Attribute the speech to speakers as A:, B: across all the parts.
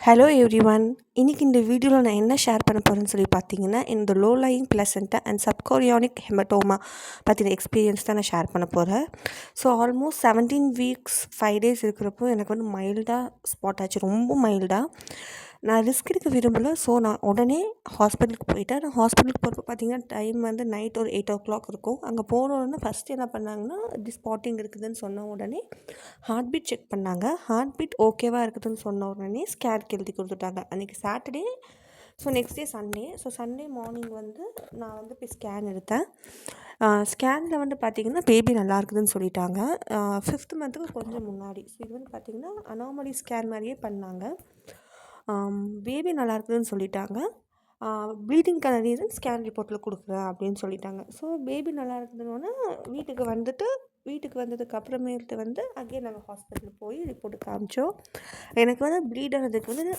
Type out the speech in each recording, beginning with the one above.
A: Hello everyone. இன்னைக்கு இந்த வீடியோவில் நான் என்ன ஷேர் பண்ண போகிறேன்னு சொல்லி பார்த்தீங்கன்னா, இந்த லோ லையிங் பிளசென்டா அண்ட் சப்கோரியானிக் ஹெமட்டோமா பற்றின எக்ஸ்பீரியன்ஸ் தான் நான் ஷேர் பண்ண போகிறேன். ஸோ ஆல்மோஸ்ட் 17 வீக்ஸ் 5 டேஸ் இருக்கிறப்போ எனக்கு வந்து மைல்டாக ஸ்பாட் ஆச்சு, ரொம்ப மைல்டாக. நான் ரிஸ்க் எடுக்க விரும்பலை. ஸோ நான் உடனே ஹாஸ்பிட்டலுக்கு போயிட்டேன். நான் ஹாஸ்பிட்டலுக்கு போகிறப்ப பார்த்தீங்கன்னா டைம் வந்து நைட் ஒரு 8 o'clock இருக்கும். அங்கே போன உடனே ஃபஸ்ட்டு என்ன பண்ணாங்கன்னா, ஸ்பாட்டிங் இருக்குதுன்னு சொன்ன உடனே ஹார்ட் பீட் செக் பண்ணாங்க. ஹார்ட் பீட் ஓகேவாக இருக்குதுன்னு சொன்ன உடனே ஸ்கேனுக்கு எழுதி கொடுத்துட்டாங்க. அன்றைக்கி Saturday. So next day Sunday. So Sunday morning வந்து நான் வந்து போய் ஸ்கேன் எடுத்தேன். ஸ்கேனில் வந்து பார்த்திங்கன்னா பேபி நல்லா இருக்குதுன்னு சொல்லிட்டாங்க. 5th மந்த்துக்கு கொஞ்சம் முன்னாடி. ஸோ இது வந்து பார்த்திங்கன்னா அனாமலி ஸ்கேன் மாதிரியே பண்ணாங்க. பேபி நல்லா இருக்குதுன்னு சொல்லிட்டாங்க. ப்ளீடிங்க்கான ரீசன் ஸ்கேன் ரிப்போர்ட்டில் கொடுக்குறேன் அப்படின்னு சொல்லிட்டாங்க. ஸோ பேபி நல்லா இருக்குதுன்னொன்னே வீட்டுக்கு வந்ததுக்கு அப்புறமேட்டு வந்து அகெயின் நாங்கள் ஹாஸ்பிட்டலுக்கு போய் ரிப்போர்ட்டு காமிச்சோம். எனக்கு வந்து ப்ளீட் ஆனதுக்கு வந்து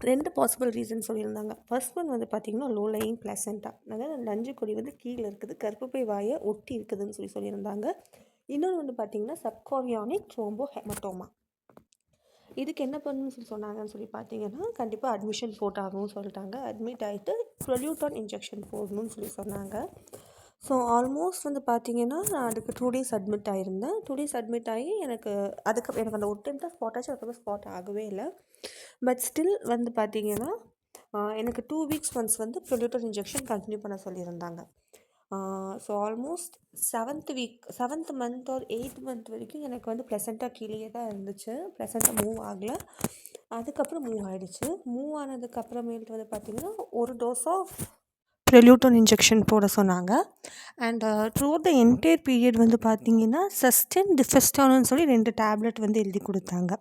A: 2 பாசிபிள் ரீசன் சொல்லியிருந்தாங்க. ஃபர்ஸ்ட் ஒன் வந்து பார்த்திங்கன்னா லோ லையிங் பிளசென்டா, அதாவது நஞ்சு கொடி வந்து கீழே இருக்குது, கர்ப்பப்பை வாயை ஒட்டி இருக்குதுன்னு சொல்லியிருந்தாங்க. இன்னொன்று வந்து பார்த்திங்கன்னா சப்கோரியானிக் த்ரோம்போ ஹெமட்டோமா. இதுக்கு என்ன பண்ணணும்னு சொன்னாங்கன்னு சொல்லி பார்த்தீங்கன்னா, கண்டிப்பாக அட்மிஷன் போட்டாகணும்னு சொல்லிட்டாங்க. அட்மிட் ஆகிட்டு ப்ரொல்யூட்டான் இன்ஜெக்ஷன் போடணும்னு சொன்னாங்க. ஸோ ஆல்மோஸ்ட் வந்து பார்த்திங்கன்னா நான் அதுக்கு 2 days அட்மிட் ஆகியிருந்தேன். 2 days அட்மிட் ஆகி எனக்கு அந்த ஒரு டைம் தான் ஸ்பாட் ஆச்சு. அதுக்கப்புறம் ஸ்பாட் ஆகவே இல்லை. பட் ஸ்டில் வந்து பார்த்திங்கன்னா எனக்கு 2 weeks ஒன்ஸ் வந்து ப்ரொல்யூட்டான் இன்ஜெக்ஷன் கண்டினியூ பண்ண சொல்லியிருந்தாங்க. So almost 7th month or 8th month வரைக்கும் எனக்கு வந்து ப்ளசென்ட்டா கீழேயே தான் இருந்துச்சு. ப்ளசென்ட்டா மூவ் ஆகலை. அதுக்கப்புறம் மூவ் ஆகிடுச்சு. மூவ் ஆனதுக்கப்புறமேட்டு வந்து பார்த்திங்கன்னா ஒரு டோஸ் ஆஃப் ப்ரொல்யூட்டான் இன்ஜெக்ஷன் போட சொன்னாங்க. And through the entire period வந்து பார்த்திங்கன்னா சஸ்டென் டிஃபெஸ்டானுன்னு சொல்லி 2 டேப்லெட் வந்து எழுதி கொடுத்தாங்க.